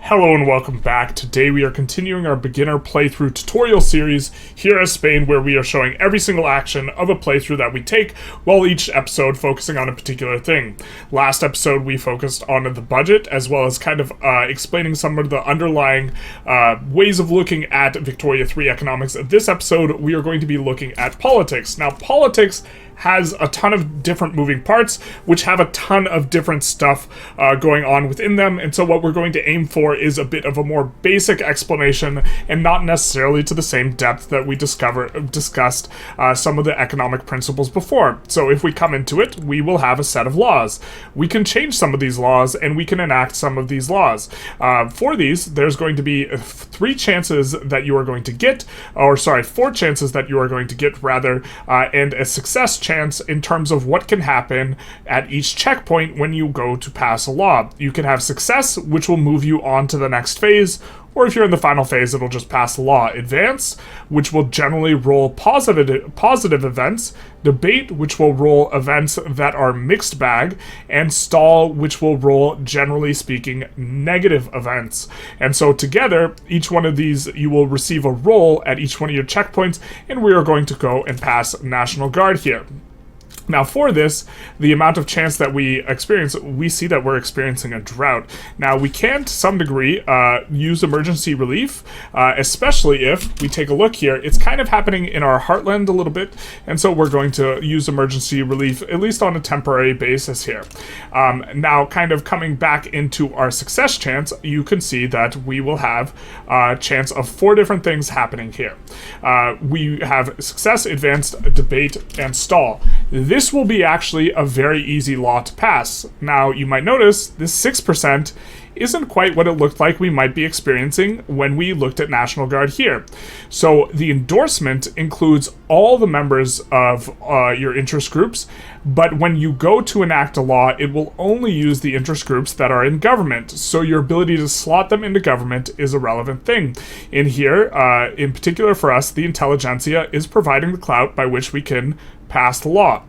Hello and welcome back. Today we are continuing our beginner playthrough tutorial series here at Spain, where we are showing every single action of a playthrough that we take, while each episode focusing on a particular thing. Last episode we focused on the budget, as well as kind of explaining some of the underlying ways of looking at Victoria 3 economics. This episode we are going to be looking at politics. Now, politics has a ton of different moving parts, which have a ton of different stuff going on within them, and so what we're going to aim for is a bit of a more basic explanation, and not necessarily to the same depth that we discussed some of the economic principles before. So if we come into it, we will have a set of laws. We can change some of these laws, and we can enact some of these laws. For these, there's going to be four chances that you are going to get, rather, and a success chance in terms of what can happen at each checkpoint when you go to pass a law. You can have success, which will move you on to the next phase, or if you're in the final phase, it'll just pass the law. Advance, which will generally roll positive events. Debate, which will roll events that are mixed bag. And stall, which will roll, generally speaking, negative events. And so together, each one of these, you will receive a roll at each one of your checkpoints, and we are going to go and pass National Guard here. Now for this, the amount of chance that we experience, we see that we're experiencing a drought. Now we can, to some degree, use emergency relief, especially if we take a look here. It's kind of happening in our heartland a little bit, and so we're going to use emergency relief, at least on a temporary basis here. Now, kind of coming back into our success chance, you can see that we will have a chance of four different things happening here. We have success, advanced, debate, and stall. This will be actually a very easy law to pass. Now, you might notice this 6% isn't quite what it looked like we might be experiencing when we looked at National Guard here. So the endorsement includes all the members of your interest groups, but when you go to enact a law, it will only use the interest groups that are in government. So your ability to slot them into government is a relevant thing. In here, in particular for us, the Intelligentsia is providing the clout by which we can pass the law.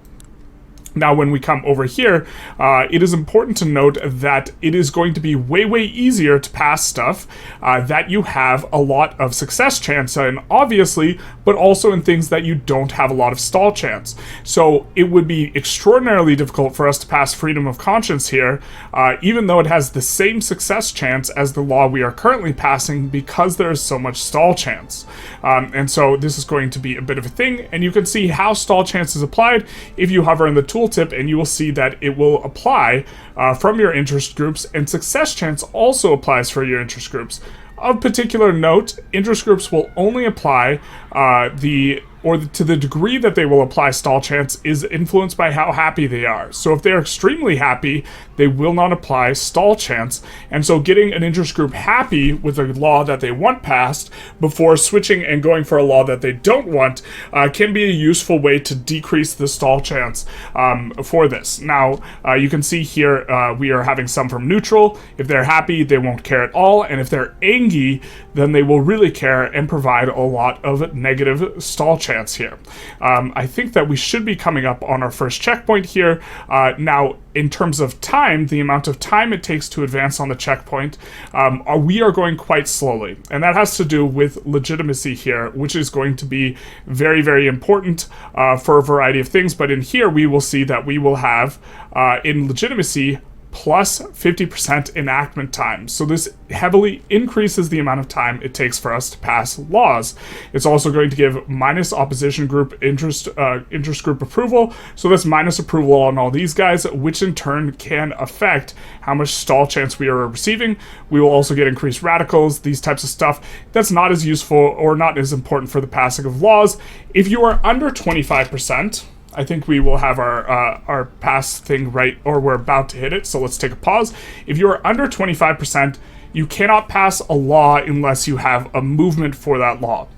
Now, when we come over here, it is important to note that it is going to be way easier to pass stuff that you have a lot of success chance in, obviously, but also in things that you don't have a lot of stall chance. So it would be extraordinarily difficult for us to pass freedom of conscience here, even though it has the same success chance as the law we are currently passing, because there is so much stall chance. And so this is going to be a bit of a thing, and you can see how stall chance is applied if you hover in the tooltip, and you will see that it will apply from your interest groups, and success chance also applies for your interest groups. Of particular note, interest groups will only apply to the degree that they will apply stall chance is influenced by how happy they are. So if they're extremely happy, they will not apply stall chance, and so getting an interest group happy with a law that they want passed before switching and going for a law that they don't want can be a useful way to decrease the stall chance for this. Now, you can see here we are having some from neutral. If they're happy, they won't care at all, and if they're angry, then they will really care and provide a lot of negative stall chance here. I think that we should be coming up on our first checkpoint here. Now, in terms of time, the amount of time it takes to advance on the checkpoint, we are going quite slowly. And that has to do with legitimacy here, which is going to be very important for a variety of things. But in here, we will see that we will have, in legitimacy, plus 50% enactment time. So this heavily increases the amount of time it takes for us to pass laws. It's also going to give minus opposition group interest group approval. So that's minus approval on all these guys, which in turn can affect how much stall chance we are receiving. We will also get increased radicals, these types of stuff. That's not as useful or not as important for the passing of laws. If you are under 25%, I think we will have our pass thing right, or we're about to hit it, so let's take a pause. If you are under 25%, you cannot pass a law unless you have a movement for that law.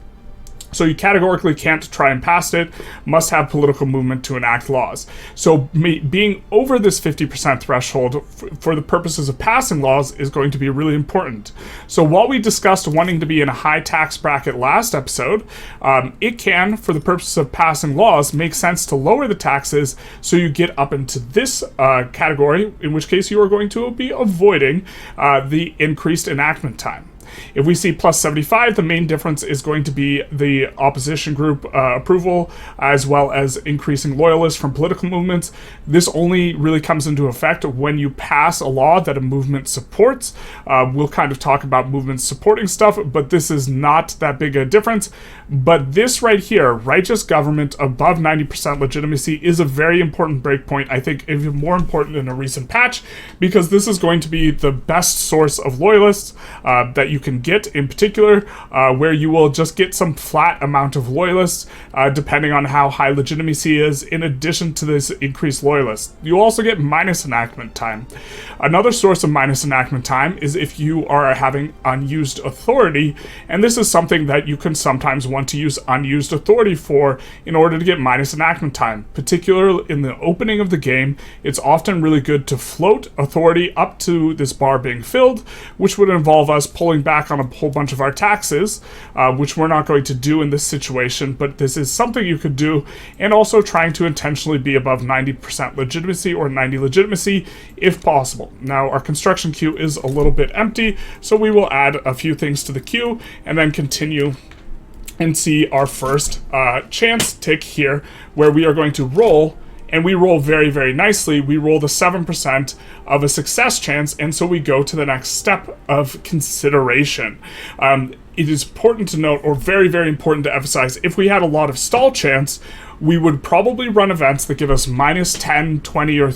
So you categorically can't try and pass it, must have political movement to enact laws. So being over this 50% threshold for the purposes of passing laws is going to be really important. So while we discussed wanting to be in a high tax bracket last episode, it can, for the purposes of passing laws, make sense to lower the taxes so you get up into this category, in which case you are going to be avoiding the increased enactment time. If we see plus 75, the main difference is going to be the opposition group approval, as well as increasing loyalists from political movements. This only really comes into effect when you pass a law that a movement supports. We'll kind of talk about movements supporting stuff, but this is not that big a difference. But this right here, righteous government above 90% legitimacy, is a very important breakpoint. I think even more important in a recent patch, because this is going to be the best source of loyalists that you can get, in particular, where you will just get some flat amount of loyalists, depending on how high legitimacy is, in addition to this increased loyalists. You also get minus enactment time. Another source of minus enactment time is if you are having unused authority, and this is something that you can sometimes want to use unused authority for in order to get minus enactment time. Particularly in the opening of the game, it's often really good to float authority up to this bar being filled, which would involve us pulling back on a whole bunch of our taxes, which we're not going to do in this situation, but this is something you could do, and also trying to intentionally be above 90% legitimacy or 90 legitimacy if possible. Now, our construction queue is a little bit empty, so we will add a few things to the queue and then continue and see our first chance tick here, where we are going to roll, and we roll very, very nicely. We roll the 7% of a success chance, and so we go to the next step of consideration. It is important to note, or very, very important to emphasize, if we had a lot of stall chance, we would probably run events that give us minus 10, 20, or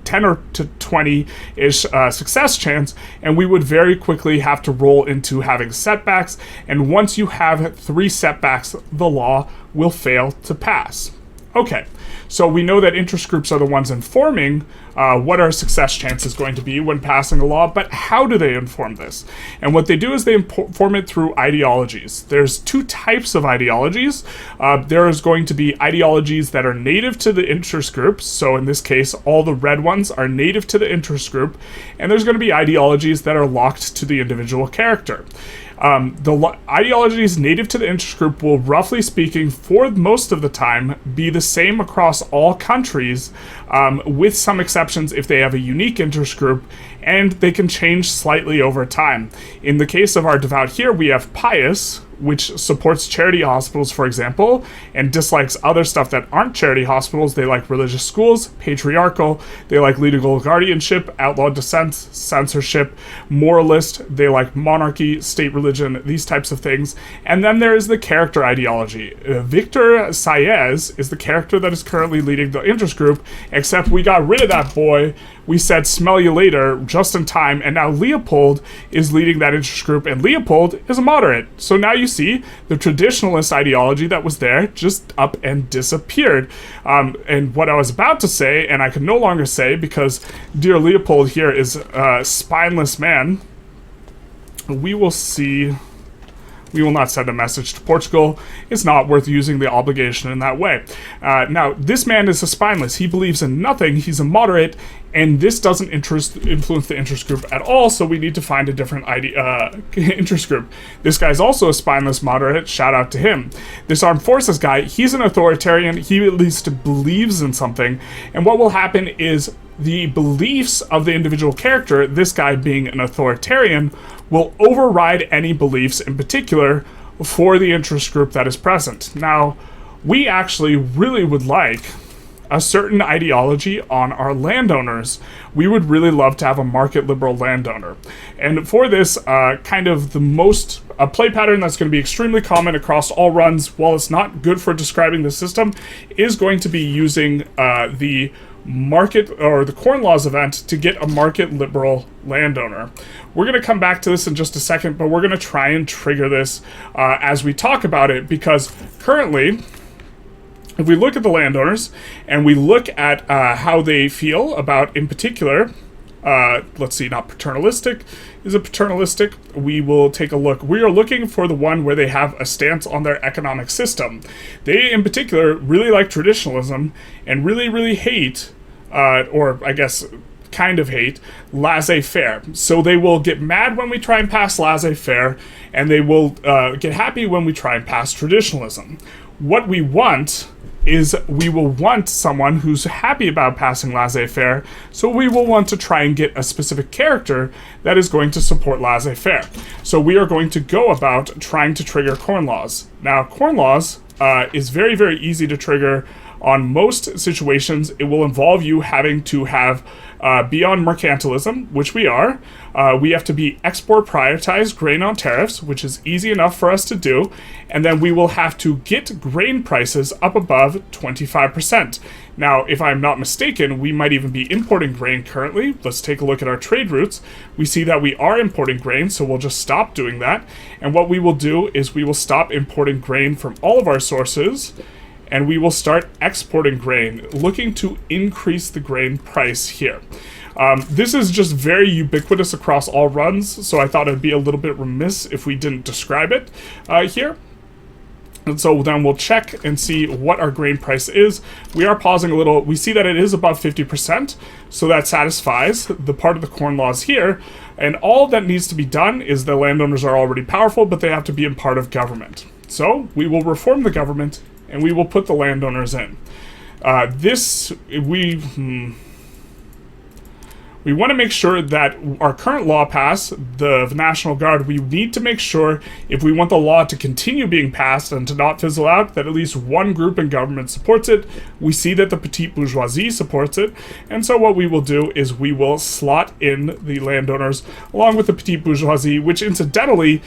10 or to 20-ish success chance, and we would very quickly have to roll into having setbacks, and once you have 3 setbacks, the law will fail to pass. Okay, so we know that interest groups are the ones informing what our success chance is going to be when passing a law, but how do they inform this? And what they do is they inform it through ideologies. There's 2 types of ideologies. There is going to be ideologies that are native to the interest groups, so in this case, all the red ones are native to the interest group, and there's going to be ideologies that are locked to the individual character. The ideologies native to the interest group will, roughly speaking, for most of the time, be the same across all countries, with some exceptions if they have a unique interest group, and they can change slightly over time. In the case of our devout here, we have pious, which supports charity hospitals, for example, and dislikes other stuff that aren't charity hospitals. They like religious schools, patriarchal, they like legal guardianship, outlawed dissent, censorship, moralist, they like monarchy, state religion, these types of things. And then there is the character ideology. Victor Saez is the character that is currently leading the interest group, except we got rid of that boy. We said smell you later just in time, and now Leopold is leading that interest group, and Leopold is a moderate. So now you see the traditionalist ideology that was there just up and disappeared. And what I was about to say, and I can no longer say because dear Leopold here is a spineless man, we will see. We will not send a message to Portugal. It's not worth using the obligation in that way. Now, this man is a spineless. He believes in nothing. He's a moderate, and this doesn't influence the interest group at all, so we need to find a different interest group. This guy's also a spineless moderate. Shout out to him. This armed forces guy, he's an authoritarian. He at least believes in something, and what will happen is the beliefs of the individual character, this guy being an authoritarian, will override any beliefs in particular for the interest group that is present. Now, we actually really would like a certain ideology on our landowners. We would really love to have a market liberal landowner. And for this, kind of the most play pattern that's going to be extremely common across all runs, while it's not good for describing the system, is going to be using the market or the corn laws event to get a market liberal landowner. We're going to come back to this in just a second, but we're going to try and trigger this as we talk about it, because currently, if we look at the landowners and we look at how they feel about, in particular, let's see, not paternalistic. Is it paternalistic? We will take a look. We are looking for the one where they have a stance on their economic system. They, in particular, really like traditionalism and really, really hate, or I guess kind of hate, laissez-faire. So they will get mad when we try and pass laissez-faire, and they will get happy when we try and pass traditionalism. What we want is we will want someone who's happy about passing laissez-faire, so we will want to try and get a specific character that is going to support laissez-faire. So we are going to go about trying to trigger corn laws. Now, corn laws is very, very easy to trigger. On most situations, it will involve you having to have, beyond mercantilism, which we are, we have to be export prioritized grain on tariffs, which is easy enough for us to do, and then we will have to get grain prices up above 25%. Now, if I'm not mistaken, we might even be importing grain currently. Let's take a look at our trade routes. We see that we are importing grain, so we'll just stop doing that. And what we will do is we will stop importing grain from all of our sources, and we will start exporting grain, looking to increase the grain price here. This is just very ubiquitous across all runs, so I thought it'd be a little bit remiss if we didn't describe it here. And so then we'll check and see what our grain price is. We are pausing a little. We see that it is above 50%, so that satisfies the part of the corn laws here. And all that needs to be done is the landowners are already powerful, but they have to be a part of government. So we will reform the government, and we will put the landowners in. We want to make sure that our current law pass, the National Guard, we need to make sure, if we want the law to continue being passed and to not fizzle out, that at least one group in government supports it. We see that the petite bourgeoisie supports it, and so what we will do is we will slot in the landowners along with the petite bourgeoisie, which incidentally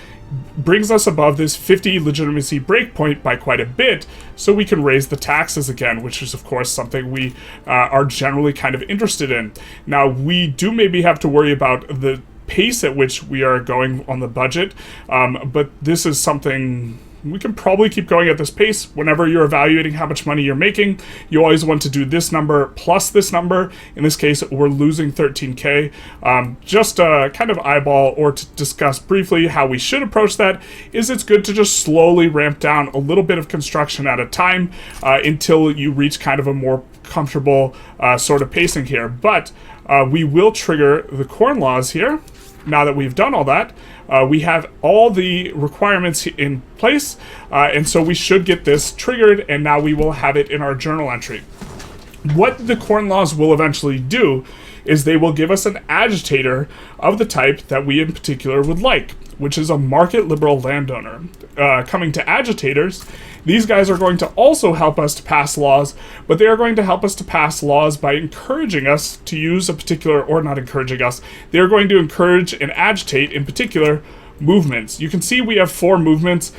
brings us above this 50 legitimacy breakpoint by quite a bit, so we can raise the taxes again, which is of course something we are generally kind of interested in. Now, we do maybe have to worry about the pace at which we are going on the budget, but this is something we can probably keep going at this pace. Whenever you're evaluating how much money you're making, you always want to do this number plus this number. In this case, we're losing 13K. Just a kind of eyeball, or to discuss briefly how we should approach that, is it's good to just slowly ramp down a little bit of construction at a time until you reach kind of a more comfortable sort of pacing here. But we will trigger the corn laws here. Now that we've done all that, we have all the requirements in place, and so we should get this triggered, and now we will have it in our journal entry. What the corn laws will eventually do is they will give us an agitator of the type that we in particular would like, which is a market liberal landowner. Coming to agitators, these guys are going to also help us to pass laws, but they are going to help us to pass laws by encouraging us to use a particular, or not encouraging us, they are going to encourage and agitate, in particular, movements. You can see we have 4 movements.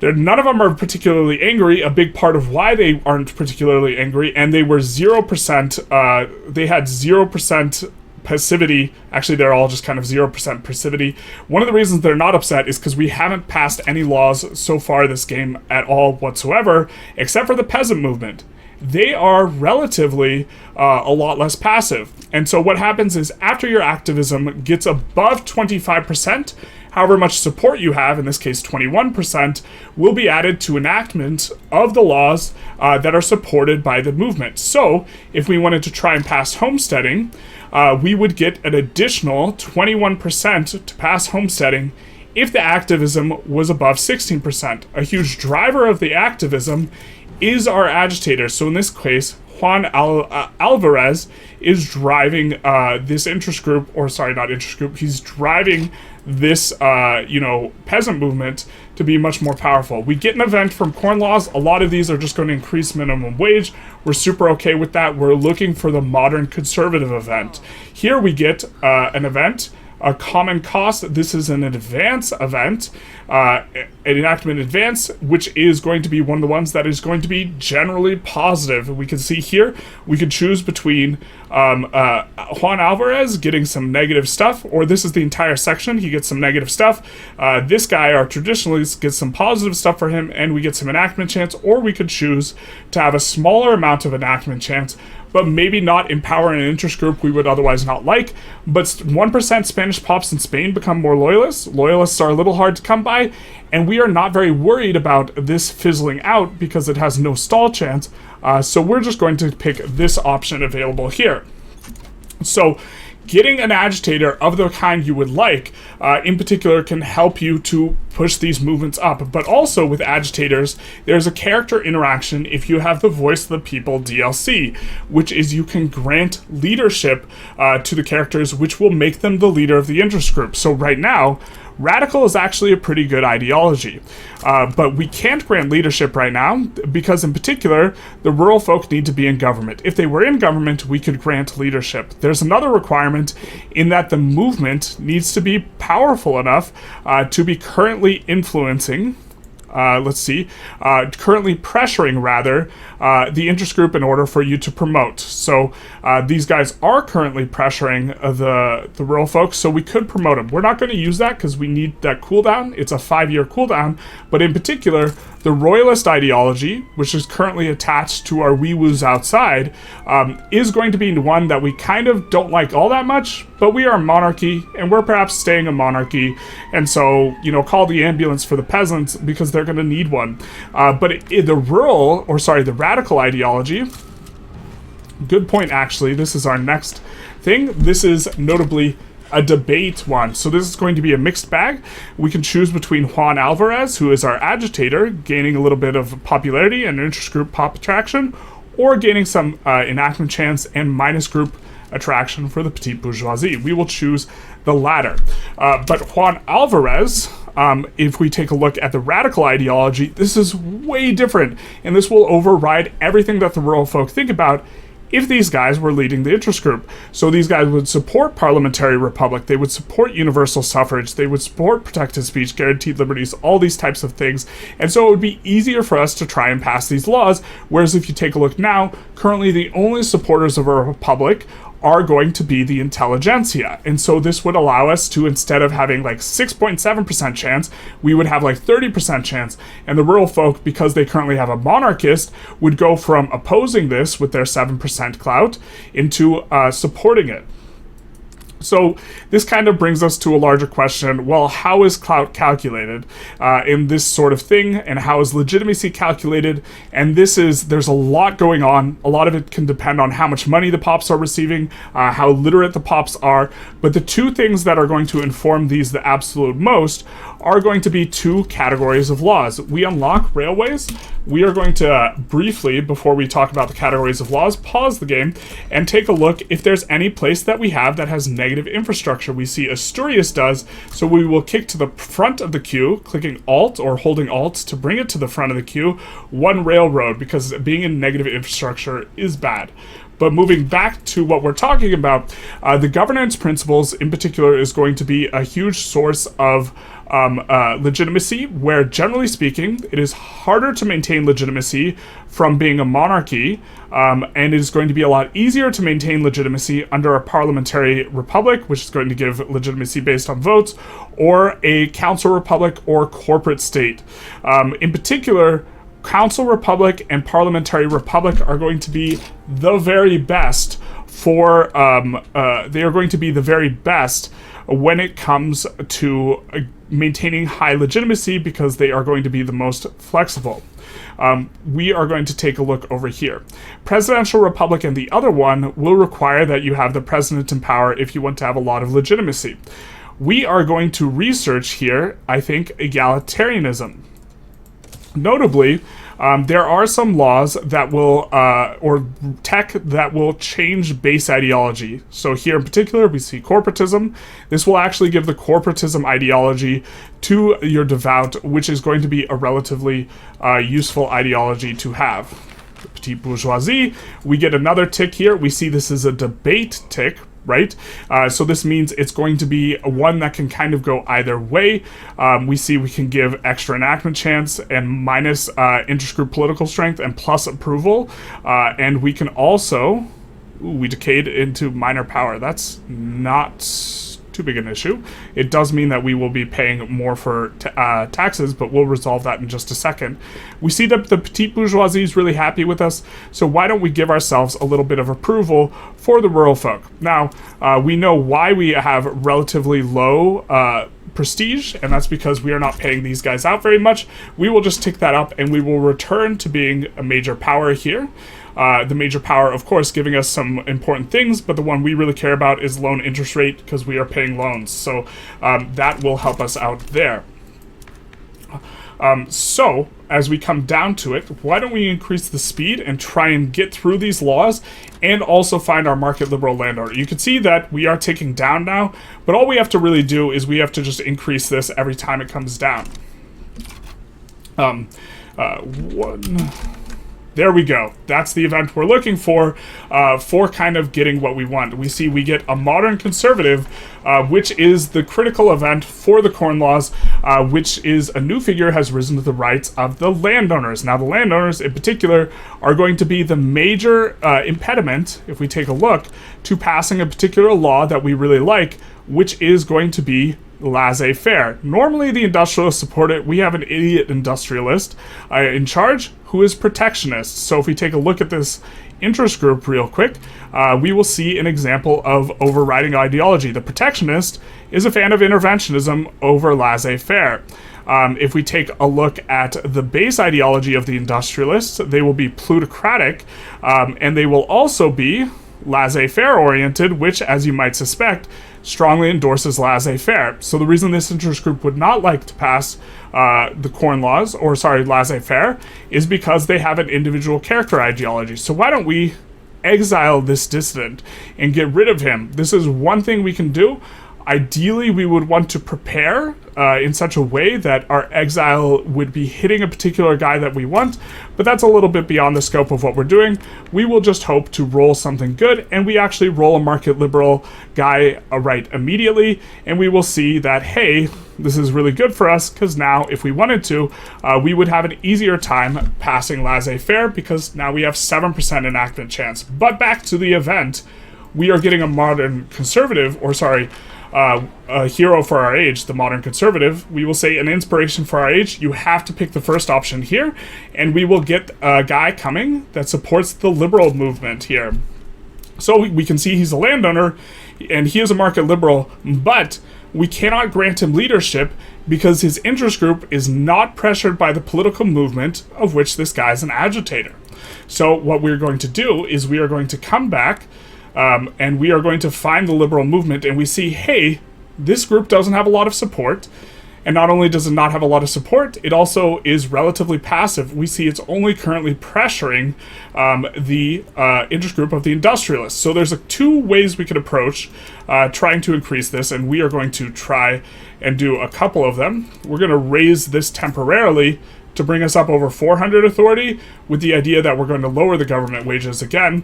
None of them are particularly angry, a big part of why they aren't particularly angry, and they were 0%, they had 0% passivity. Actually, they're all just kind of 0% passivity. One of the reasons they're not upset is because we haven't passed any laws so far this game at all whatsoever, except for the peasant movement. They are relatively a lot less passive. And so what happens is, after your activism gets above 25%, however much support you have, in this case 21%, will be added to enactment of the laws that are supported by the movement. So if we wanted to try and pass homesteading, we would get an additional 21% to pass homesteading if the activism was above 16%. A huge driver of the activism is our agitator. So in this case, Juan Alvarez is driving this interest group, or sorry, not interest group, he's driving this, peasant movement to be much more powerful. We get an event from corn laws. A lot of these are just going to increase minimum wage. We're super okay with that. We're looking for the modern conservative event. Here we get an event, a common cost. This is an advance event, an enactment advance, which is going to be one of the ones that is going to be generally positive. We can see here, we could choose between Juan Alvarez getting some negative stuff, or this is the entire section, he gets some negative stuff. This guy, our traditionalists, gets some positive stuff for him, and we get some enactment chance, or we could choose to have a smaller amount of enactment chance, but maybe not empower an interest group we would otherwise not like. But 1% Spanish pops in Spain become more loyalists. Loyalists are a little hard to come by, and we are not very worried about this fizzling out because it has no stall chance. So we're just going to pick this option available here. So getting an agitator of the kind you would like, in particular, can help you to push these movements up. But also with agitators, there's a character interaction if you have the Voice of the People DLC, which is you can grant leadership to the characters, which will make them the leader of the interest group. So right now, radical is actually a pretty good ideology, but we can't grant leadership right now because, in particular, the rural folk need to be in government. If they were in government, we could grant leadership. There's another requirement in that the movement needs to be powerful enough to be currently influencing, currently pressuring, rather, the interest group in order for you to promote. So these guys are currently pressuring the rural folks, so we could promote them. We're not going to use that because we need that cooldown. It's a 5-year cooldown, but in particular, the royalist ideology, which is currently attached to our wee woos outside, is going to be one that we kind of don't like all that much, but we are a monarchy, and we're perhaps staying a monarchy, and so, call the ambulance for the peasants because they're going to need one. But the radical ideology, good point actually, this is our next thing. This is notably a debate one. So this is going to be a mixed bag. We can choose between Juan Alvarez, who is our agitator, gaining a little bit of popularity and interest group pop attraction, or gaining some enactment chance and minus group attraction for the petite bourgeoisie. We will choose the latter. But Juan Alvarez, if we take a look at the radical ideology, this is way different, and this will override everything that the rural folk think about if these guys were leading the interest group. So these guys would support parliamentary republic, they would support universal suffrage, they would support protected speech, guaranteed liberties, all these types of things. And so it would be easier for us to try and pass these laws, whereas if you take a look now, currently the only supporters of a republic are going to be the Intelligentsia. And so this would allow us to, instead of having 6.7% chance, we would have 30% chance. And the rural folk, because they currently have a monarchist, would go from opposing this with their 7% clout into supporting it. So this kind of brings us to a larger question. Well, how is clout calculated in this sort of thing, and how is legitimacy calculated? And there's a lot going on. A lot of it can depend on how much money the pops are receiving, how literate the pops are. But the two things that are going to inform these the absolute most are going to be two categories of laws. We unlock railways. We are going to briefly, before we talk about the categories of laws, pause the game and take a look if there's any place that we have that has negative infrastructure. We see Asturias does, so we will kick to the front of the queue, clicking Alt or holding Alt to bring it to the front of the queue, one railroad, because being in negative infrastructure is bad. But moving back to what we're talking about, the governance principles in particular is going to be a huge source of legitimacy, where generally speaking, it is harder to maintain legitimacy from being a monarchy, and it is going to be a lot easier to maintain legitimacy under a parliamentary republic, which is going to give legitimacy based on votes, or a council republic or corporate state. In particular, council republic and parliamentary republic are going to be the very best for they are going to be the very best when it comes to maintaining high legitimacy, because they are going to be the most flexible. We are going to take a look over here. Presidential republic and the other one will require that you have the president in power if you want to have a lot of legitimacy. We are going to research here, I think, egalitarianism. Notably, there are some laws that will, or tech that will change base ideology. So here in particular, we see corporatism. This will actually give the corporatism ideology to your devout, which is going to be a relatively useful ideology to have. The petite bourgeoisie, we get another tick here. We see this is a debate tick, right? So this means it's going to be one that can kind of go either way. We see we can give extra enactment chance and minus interest group political strength and plus approval. And we can also, we decayed into minor power. That's not too big an issue. It does mean that we will be paying more for taxes, but we'll resolve that in just a second. We see that the petite bourgeoisie is really happy with us, so why don't we give ourselves a little bit of approval for the rural folk? Now, we know why we have relatively low prestige, and that's because we are not paying these guys out very much. We will just tick that up, and we will return to being a major power here. The major power, of course, giving us some important things, but the one we really care about is loan interest rate, because we are paying loans. So that will help us out there. So, as we come down to it, why don't we increase the speed and try and get through these laws and also find our market liberal landowner? You can see that we are ticking down now, but all we have to really do is we have to just increase this every time it comes down. There we go. That's the event we're looking for kind of getting what we want. We see we get a modern conservative, which is the critical event for the Corn Laws, which is a new figure has risen to the rights of the landowners. Now, the landowners in particular are going to be the major impediment, if we take a look, to passing a particular law that we really like, which is going to be laissez-faire. Normally the industrialists support it. We have an idiot industrialist in charge who is protectionist. So if we take a look at this interest group real quick, we will see an example of overriding ideology. The protectionist is a fan of interventionism over laissez-faire. If we take a look at the base ideology of the industrialists, they will be plutocratic, and they will also be laissez-faire oriented, which, as you might suspect, strongly endorses laissez-faire. So the reason this interest group would not like to pass the Corn Laws, laissez-faire, is because they have an individual character ideology. So why don't we exile this dissident and get rid of him? This is one thing we can do. Ideally, we would want to prepare in such a way that our exile would be hitting a particular guy that we want, but that's a little bit beyond the scope of what we're doing. We will just hope to roll something good, and we actually roll a market liberal guy right immediately, and we will see that, hey, this is really good for us, because now, if we wanted to, we would have an easier time passing laissez-faire, because now we have 7% enactment chance. But back to the event, we are getting a modern conservative, a hero for our age, the modern conservative. We will say an inspiration for our age. You have to pick the first option here, and we will get a guy coming that supports the liberal movement here. So we can see he's a landowner, and he is a market liberal, but we cannot grant him leadership because his interest group is not pressured by the political movement of which this guy is an agitator. So what we're going to do is we are going to come back and we are going to find the liberal movement, and we see, hey, this group doesn't have a lot of support. And not only does it not have a lot of support, it also is relatively passive. We see it's only currently pressuring the interest group of the industrialists. So there's two ways we could approach trying to increase this, and we are going to try and do a couple of them. We're going to raise this temporarily to bring us up over 400 authority, with the idea that we're going to lower the government wages again.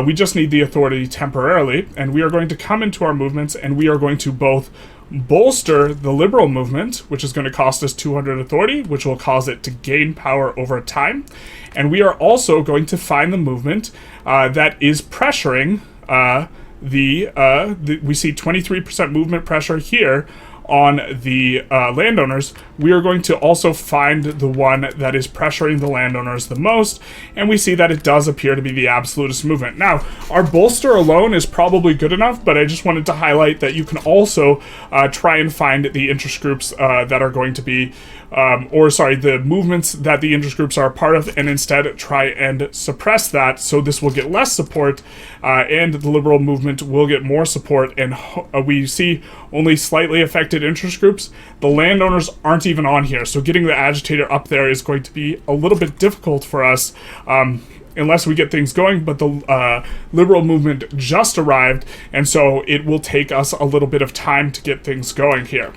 We just need the authority temporarily, and we are going to come into our movements, and we are going to both bolster the liberal movement, which is going to cost us 200 authority, which will cause it to gain power over time, and we are also going to find the movement that is pressuring we see 23% movement pressure here on the landowners. We are going to also find the one that is pressuring the landowners the most, and we see that it does appear to be the absolutist movement. Now, our bolster alone is probably good enough, but I just wanted to highlight that you can also try and find the interest groups that are going to be the movements that the interest groups are a part of, and instead try and suppress that, so this will get less support, and the liberal movement will get more support, and we see only slightly affected interest groups. The landowners aren't even on here, so getting the agitator up there is going to be a little bit difficult for us, unless we get things going, but the liberal movement just arrived, and so it will take us a little bit of time to get things going here.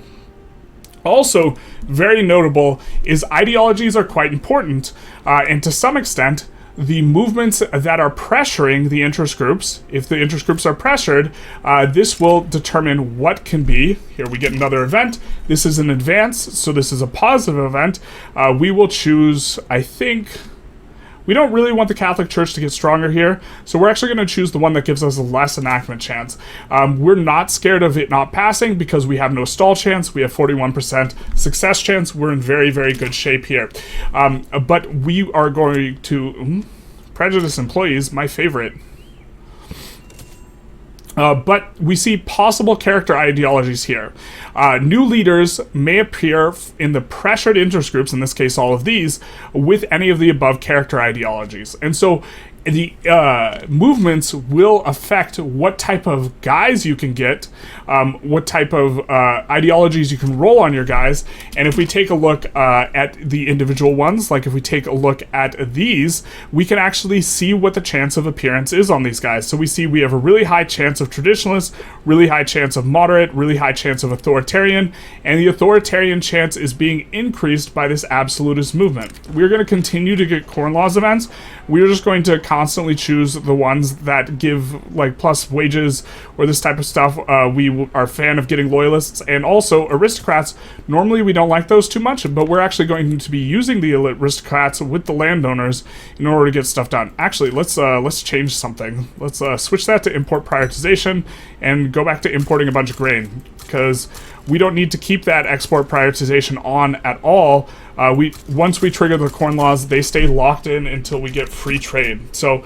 Also, very notable is ideologies are quite important, and to some extent, the movements that are pressuring the interest groups, if the interest groups are pressured, this will determine what can be. Here we get another event. This is an advance, so this is a positive event. We will choose, I think, We don't really want the Catholic Church to get stronger here, so we're actually going to choose the one that gives us less enactment chance. We're not scared of it not passing because we have no stall chance. We have 41% success chance. We're in very, very good shape here. But we are going to... prejudice employees, my favorite. But we see possible character ideologies here. New leaders may appear in the pressured interest groups, in this case all of these, with any of the above character ideologies. And so the movements will affect what type of guys you can get, what type of ideologies you can roll on your guys. And if we take a look at the individual ones, like if we take a look at these, we can actually see what the chance of appearance is on these guys. So we see we have a really high chance of traditionalist, really high chance of moderate, really high chance of authoritarian, and the authoritarian chance is being increased by this absolutist movement. We're going to continue to get Corn Laws events. We're just going to constantly choose the ones that give like plus wages or this type of stuff. We are a fan of getting loyalists and also aristocrats. Normally we don't like those too much, but we're actually going to be using the aristocrats with the landowners in order to get stuff done. Actually, let's change something. Let's switch that to import prioritization and go back to importing a bunch of grain, because we don't need to keep that export prioritization on at all. Once we trigger the corn laws, they stay locked in until we get free trade. So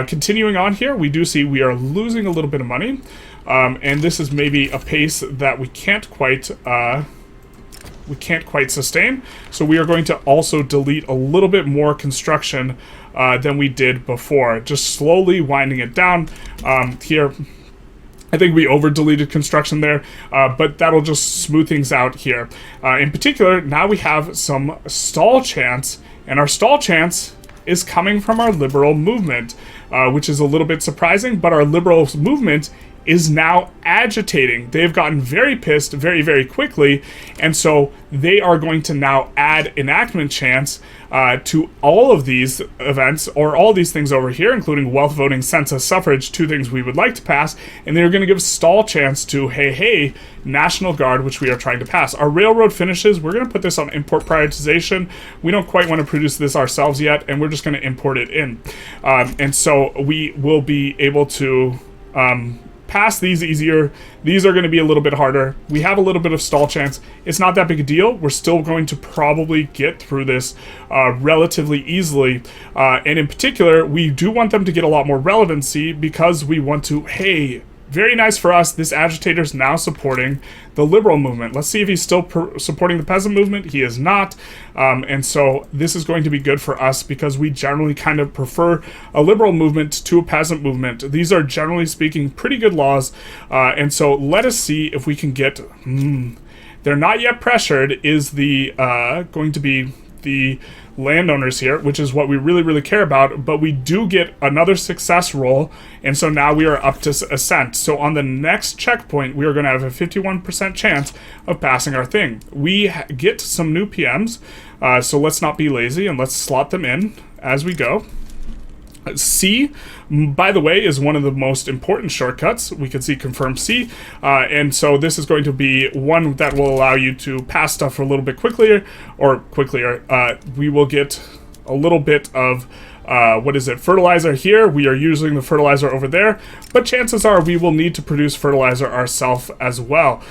continuing on here, we do see we are losing a little bit of money, and this is maybe a pace that we can't quite sustain. So we are going to also delete a little bit more construction than we did before, just slowly winding it down here. I think we over-deleted construction there, but that'll just smooth things out here. In particular, now we have some stall chance, and our stall chance is coming from our liberal movement, which is a little bit surprising, but our liberal movement is now agitating. They've gotten very pissed very, very quickly, and so they are going to now add enactment chance to all of these events, or all these things over here, including wealth voting, census, suffrage, two things we would like to pass, and they're going to give stall chance to, hey, National Guard, which we are trying to pass. Our railroad finishes, we're going to put this on import prioritization. We don't quite want to produce this ourselves yet, and we're just going to import it in. And so we will be able to pass these easier. These are going to be a little bit harder. We have a little bit of stall chance. It's not that big a deal. We're still going to probably get through this relatively easily. And in particular, we do want them to get a lot more relevancy because we want to, hey, very nice for us, this agitator's now supporting the liberal movement. Let's see if he's still supporting the peasant movement. He is not. And so this is going to be good for us because we generally kind of prefer a liberal movement to a peasant movement. These are, generally speaking, pretty good laws. And so let us see if we can get... they're not yet pressured is the going to be the landowners here, which is what we really, really care about, but we do get another success roll, and so now we are up to ascent. So on the next checkpoint, we are going to have a 51% chance of passing our thing. We get some new PMs, so let's not be lazy, and let's slot them in as we go. C, by the way, is one of the most important shortcuts. We can see confirm C, and so this is going to be one that will allow you to pass stuff for a little bit quicker. We will get a little bit of fertilizer here. We are using the fertilizer over there, but chances are we will need to produce fertilizer ourselves as well.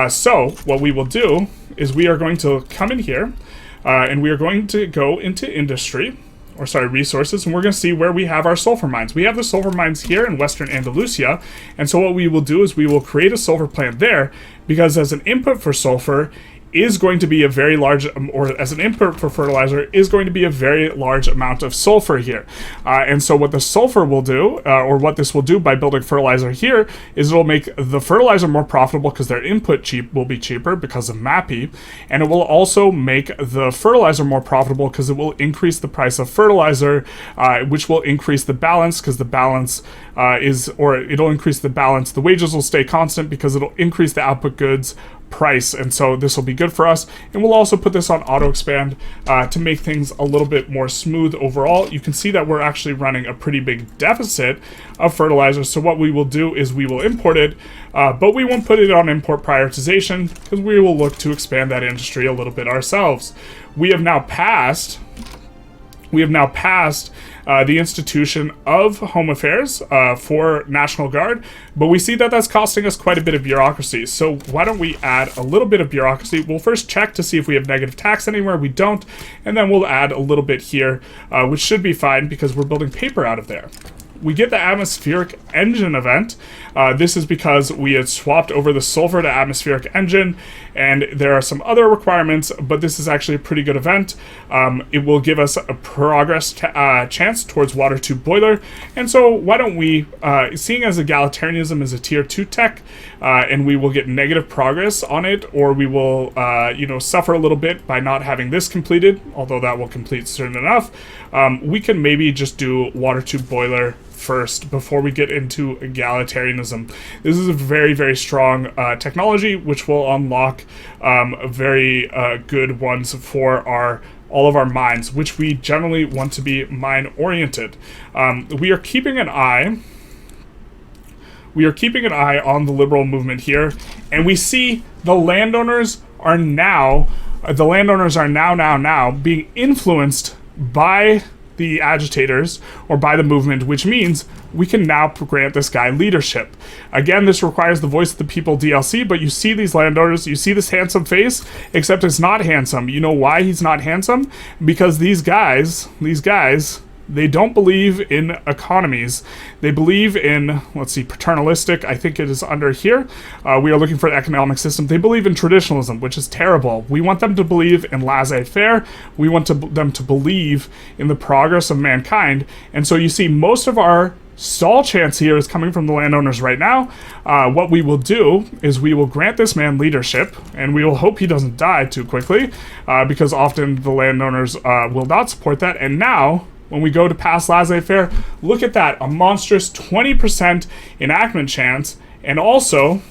So what we will do is we are going to come in here, and we are going to go into industry, resources, and we're going to see where we have our sulfur mines. We have the sulfur mines here in Western Andalusia, and so what we will do is we will create a sulfur plant there, because as an input for sulfur is going to be a very large, or as an input for fertilizer, is going to be a very large amount of sulfur here. And so what the sulfur will do, or what this will do by building fertilizer here, is it'll make the fertilizer more profitable because their input will be cheaper because of MAPI, and it will also make the fertilizer more profitable because it will increase the price of fertilizer, which will increase the balance because the balance it'll increase the balance. The wages will stay constant because it'll increase the output goods price, and so this will be good for us. And we'll also put this on auto expand to make things a little bit more smooth overall. You can see that we're actually running a pretty big deficit of fertilizer, so what we will do is we will import it, but we won't put it on import prioritization because we will look to expand that industry a little bit ourselves. We have now passed we have now passed the institution of Home Affairs for National Guard, but we see that that's costing us quite a bit of bureaucracy. So why don't we add a little bit of bureaucracy? We'll first check to see if we have negative tax anywhere. We don't, and then we'll add a little bit here, which should be fine because we're building paper out of there. We get the atmospheric engine event. This is because we had swapped over the sulfur to atmospheric engine, and there are some other requirements, but this is actually a pretty good event. It will give us a progress chance towards water tube boiler, and so why don't we, seeing as egalitarianism is a tier 2 tech, and we will get negative progress on it, or we will, suffer a little bit by not having this completed, although that will complete soon enough, we can maybe just do water tube boiler first before we get into egalitarianism. This is a very, very strong technology which will unlock very good ones for all of our mines, which we generally want to be mine oriented. We are keeping an eye on the liberal movement here, and we see the landowners are now being influenced by the agitators or by the movement, which means we can now grant this guy leadership. Again, this requires the voice of the people DLC, but you see these landowners, you see this handsome face, except it's not handsome. You know why he's not handsome? Because these guys, they don't believe in economies. They believe in, let's see, paternalistic, I think it is under here. We are looking for an economic system. They believe in traditionalism, which is terrible. We want them to believe in laissez-faire. We want them to believe in the progress of mankind. And so you see most of our stall chance here is coming from the landowners right now. What we will do is we will grant this man leadership, and we will hope he doesn't die too quickly, because often the landowners will not support that. And now, when we go to pass laissez-faire, look at that, a monstrous 20% enactment chance, and also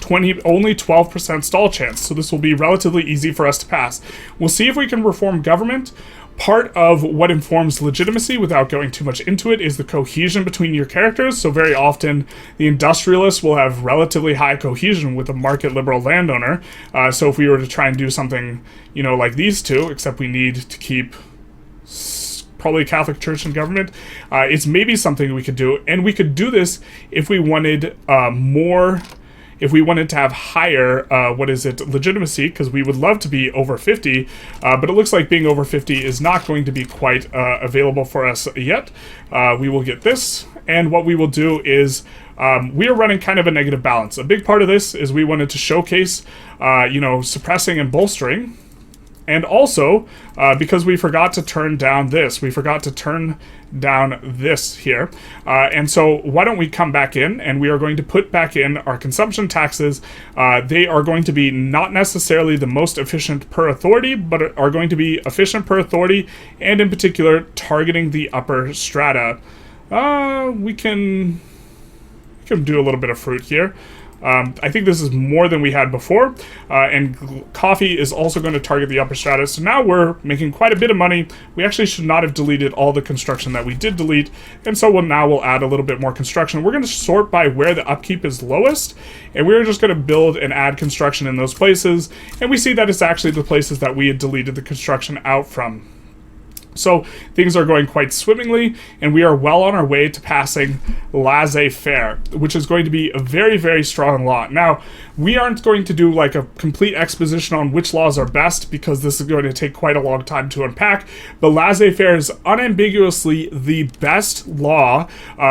only 12% stall chance. So this will be relatively easy for us to pass. We'll see if we can reform government. Part of what informs legitimacy, without going too much into it, is the cohesion between your characters. So very often, the industrialists will have relatively high cohesion with a market liberal landowner. So if we were to try and do something, like these two, except we need to keep probably Catholic Church and government, it's maybe something we could do. And we could do this if we wanted if we wanted to have higher, legitimacy, because we would love to be over 50, but it looks like being over 50 is not going to be quite available for us yet. We will get this, and what we will do is we are running kind of a negative balance. A big part of this is we wanted to showcase, suppressing and bolstering. And also, because we forgot to turn down this. We forgot to turn down this here. And so why don't we come back in, and we are going to put back in our consumption taxes. They are going to be not necessarily the most efficient per authority, but are going to be efficient per authority, and in particular, targeting the upper strata. We can do a little bit of fruit here. I think this is more than we had before, and coffee is also going to target the upper strata. So now we're making quite a bit of money. We actually should not have deleted all the construction that we did delete, and so we'll add a little bit more construction. We're going to sort by where the upkeep is lowest, and we're just going to build and add construction in those places, and we see that it's actually the places that we had deleted the construction out from. So things are going quite swimmingly, and we are well on our way to passing laissez-faire, which is going to be a very, very strong law. Now, we aren't going to do like a complete exposition on which laws are best, because this is going to take quite a long time to unpack, but laissez-faire is unambiguously the best law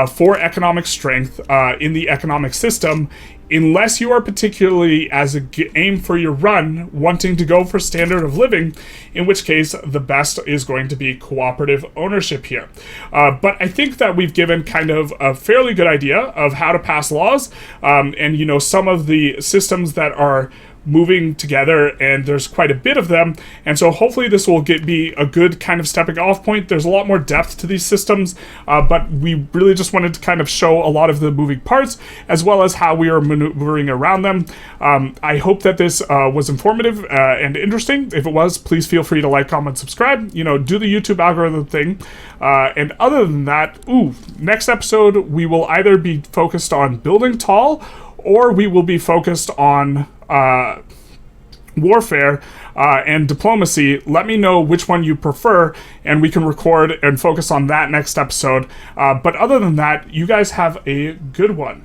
for economic strength in the economic system, unless you are particularly, as a aim for your run, wanting to go for standard of living, in which case the best is going to be cooperative ownership here. But I think that we've given kind of a fairly good idea of how to pass laws, and some of the systems that are moving together, and there's quite a bit of them, and so hopefully this will be a good kind of stepping off point. There's a lot more depth to these systems, but we really just wanted to kind of show a lot of the moving parts, as well as how we are maneuvering around them. I hope that this was informative and interesting. If it was, please feel free to like, comment, subscribe, do the YouTube algorithm thing, and other than that, next episode we will either be focused on building tall, or we will be focused on warfare and diplomacy, let me know which one you prefer, and we can record and focus on that next episode. But other than that, you guys have a good one.